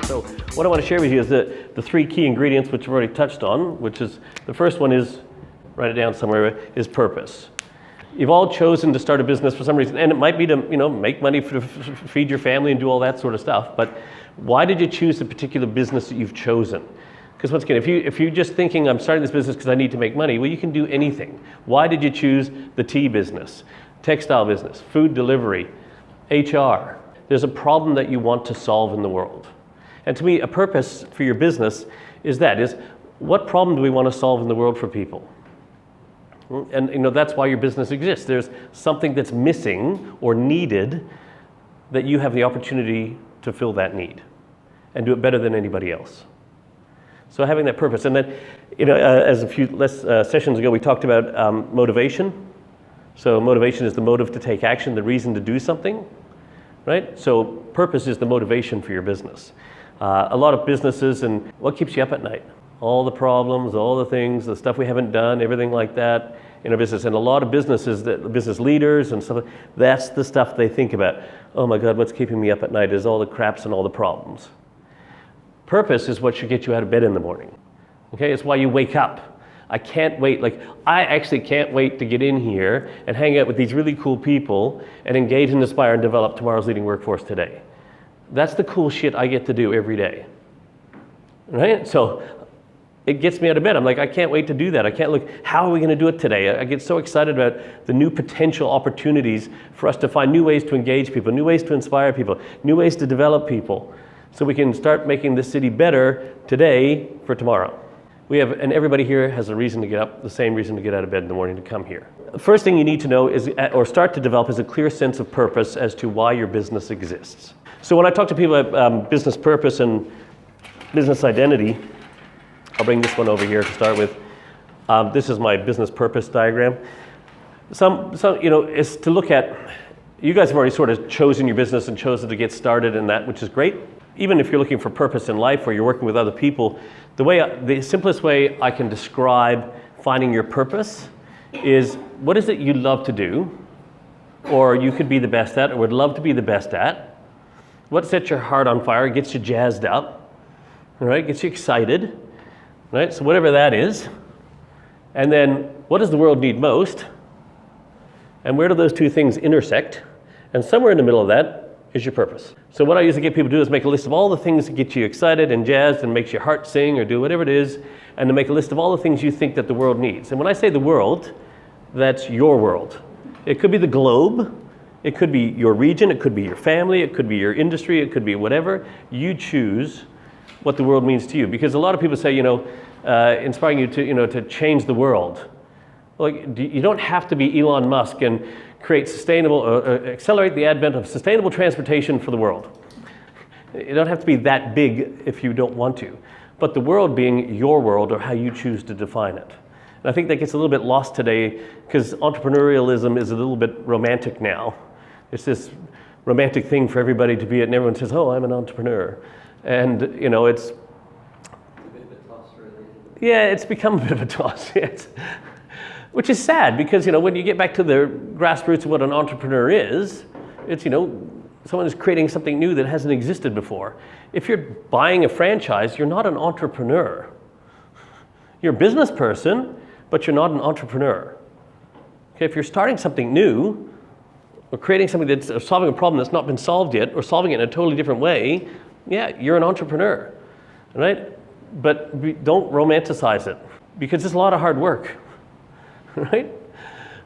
So what I want to share with you is the three key ingredients which I've already touched on, which is, the first one is, write it down somewhere, is purpose. You've all chosen to start a business for some reason, and it might be to make money to feed your family and do all that sort of stuff, but why did you choose the particular business that you've chosen? Because once again, if you're just thinking, I'm starting this business because I need to make money, well, you can do anything. Why did you choose the tea business, textile business, food delivery, HR? There's a problem that you want to solve in the world. And to me, a purpose for your business is what problem do we want to solve in the world for people? And that's why your business exists. There's something that's missing or needed that you have the opportunity to fill that need and do it better than anybody else. So having that purpose. And then, as a few sessions ago, we talked about motivation. So motivation is the motive to take action, the reason to do something, right? So purpose is the motivation for your business. A lot of businesses, and what keeps you up at night? All the problems, all the things, the stuff we haven't done, everything like that in our business. And a lot of businesses, business leaders and stuff, that's the stuff they think about. Oh my God, what's keeping me up at night is all the craps and all the problems. Purpose is what should get you out of bed in the morning. Okay, it's why you wake up. I can't wait, I actually can't wait to get in here and hang out with these really cool people and engage and inspire and develop tomorrow's leading workforce today. That's the cool shit I get to do every day, right? So it gets me out of bed. I'm like, I can't wait to do that. I can't look, how are we going to do it today? I get so excited about the new potential opportunities for us to find new ways to engage people, new ways to inspire people, new ways to develop people, so we can start making this city better today for tomorrow. And everybody here has a reason to get up, the same reason to get out of bed in the morning to come here. The first thing you need to know is, or start to develop, is a clear sense of purpose as to why your business exists. So when I talk to people about business purpose and business identity, I'll bring this one over here to start with. This is my business purpose diagram. Some is to look at, you guys have already sort of chosen your business and chosen to get started in that, which is great. Even if you're looking for purpose in life or you're working with other people, the simplest way I can describe finding your purpose is, what is it you love to do, or you could be the best at, or would love to be the best at? What sets your heart on fire, gets you jazzed up, right? Gets you excited, right? So whatever that is. And then, what does the world need most? And where do those two things intersect? And somewhere in the middle of that is your purpose. So what I usually get people to do is make a list of all the things that get you excited and jazzed and makes your heart sing or do whatever it is, and to make a list of all the things you think that the world needs. And when I say the world, that's your world. It could be the globe, it could be your region, it could be your family, it could be your industry, it could be whatever. You choose what the world means to you. Because a lot of people say, inspiring you to change the world. Like, you don't have to be Elon Musk and create accelerate the advent of sustainable transportation for the world. You don't have to be that big if you don't want to. But the world being your world, or how you choose to define it. And I think that gets a little bit lost today, because entrepreneurialism is a little bit romantic now. It's this romantic thing for everybody to be at, and everyone says, oh, I'm an entrepreneur. And it's a bit of a toss, really. Yeah, it's become a bit of a toss. Which is sad, because when you get back to the grassroots of what an entrepreneur is, it's someone is creating something new that hasn't existed before. If you're buying a franchise, you're not an entrepreneur. You're a business person, but you're not an entrepreneur. Okay, if you're starting something new, or creating something that's solving a problem that's not been solved yet, or solving it in a totally different way, yeah, you're an entrepreneur, right? But don't romanticize it, because it's a lot of hard work, right?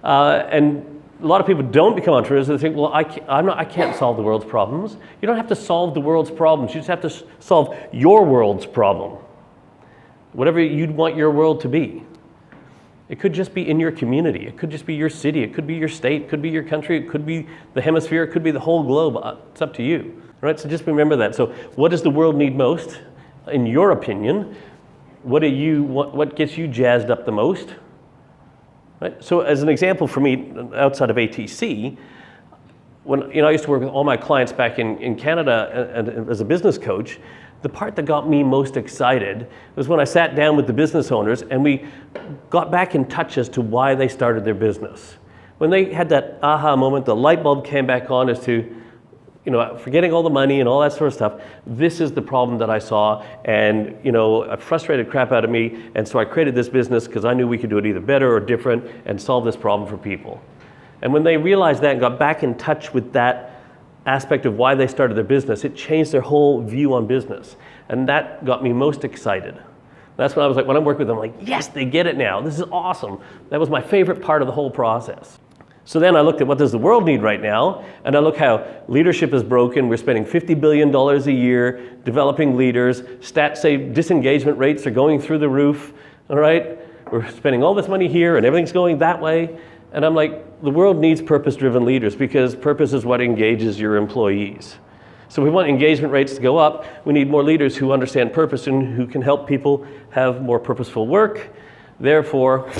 And a lot of people don't become entrepreneurs. They think, well, I can't solve the world's problems. You don't have to solve the world's problems. You just have to solve your world's problem, whatever you'd want your world to be. It could just be in your community. It could just be your city. It could be your state. It could be your country. It could be the hemisphere. It could be the whole globe. It's up to you. Right? So just remember that. So what does the world need most, in your opinion? What gets you jazzed up the most? Right? So as an example for me, outside of ATC, when I used to work with all my clients back in Canada and as a business coach, the part that got me most excited was when I sat down with the business owners and we got back in touch as to why they started their business. When they had that aha moment, the light bulb came back on as to forgetting all the money and all that sort of stuff, this is the problem that I saw, and it frustrated crap out of me, and so I created this business because I knew we could do it either better or different and solve this problem for people. And when they realized that and got back in touch with that aspect of why they started their business, it changed their whole view on business. And that got me most excited. That's when I was like, when I'm working with them, I'm like, yes, they get it now. This is awesome. That was my favorite part of the whole process. So then I looked at what does the world need right now, and I look how leadership is broken. We're spending $50 billion a year developing leaders. Stats say disengagement rates are going through the roof, all right? We're spending all this money here and everything's going that way. And I'm like, the world needs purpose-driven leaders because purpose is what engages your employees. So we want engagement rates to go up. We need more leaders who understand purpose and who can help people have more purposeful work. Therefore,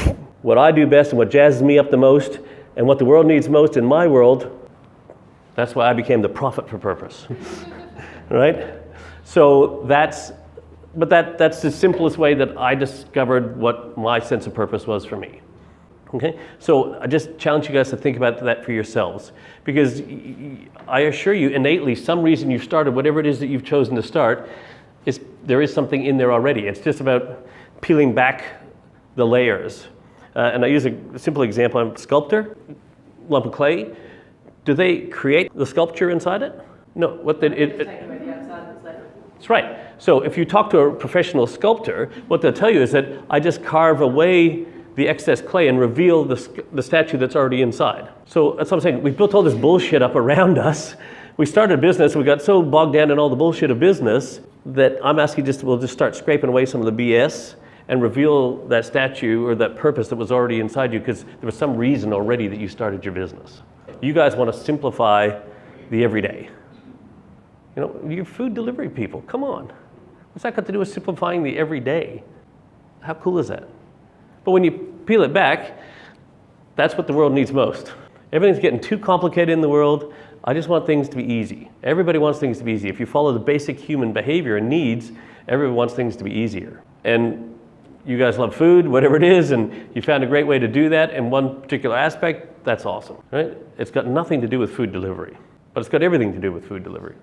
what I do best and what jazzes me up the most and what the world needs most in my world, that's why I became the prophet for purpose, right? So that's the simplest way that I discovered what my sense of purpose was for me. Okay, so I just challenge you guys to think about that for yourselves, because I assure you innately some reason you've started whatever it is that you've chosen to start, there is something in there already. It's just about peeling back the layers. And I use a simple example. I'm a sculptor, lump of clay. Do they create the sculpture inside it? No. That's right. So if you talk to a professional sculptor, what they'll tell you is that I just carve away the excess clay and reveal the statue that's already inside. So that's what I'm saying. We've built all this bullshit up around us. We started a business, we got so bogged down in all the bullshit of business that I'm asking we'll just start scraping away some of the BS and reveal that statue or that purpose that was already inside you, because there was some reason already that you started your business. You guys want to simplify the everyday. You're food delivery people, come on. What's that got to do with simplifying the everyday? How cool is that? But when you peel it back, that's what the world needs most. Everything's getting too complicated in the world. I just want things to be easy. Everybody wants things to be easy. If you follow the basic human behavior and needs, everyone wants things to be easier. And you guys love food, whatever it is, and you found a great way to do that in one particular aspect, that's awesome, right? It's got nothing to do with food delivery, but it's got everything to do with food delivery.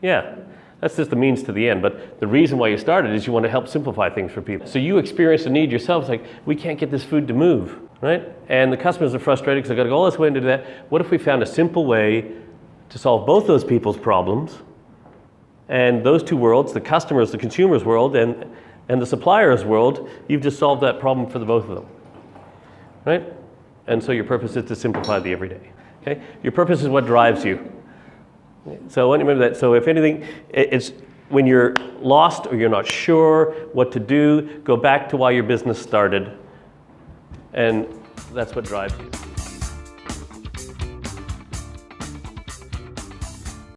Yeah. That's just the means to the end, but the reason why you started is you want to help simplify things for people. So you experience a need yourself, it's like, we can't get this food to move, right? And the customers are frustrated because they've got to go all this way into that. What if we found a simple way to solve both those people's problems, and those two worlds, the customers, the consumers world, and the suppliers world, you've just solved that problem for the both of them, right? And so your purpose is to simplify the everyday, okay? Your purpose is what drives you. So I want you to remember that. So if anything, it's when you're lost or you're not sure what to do, go back to why your business started, and that's what drives you.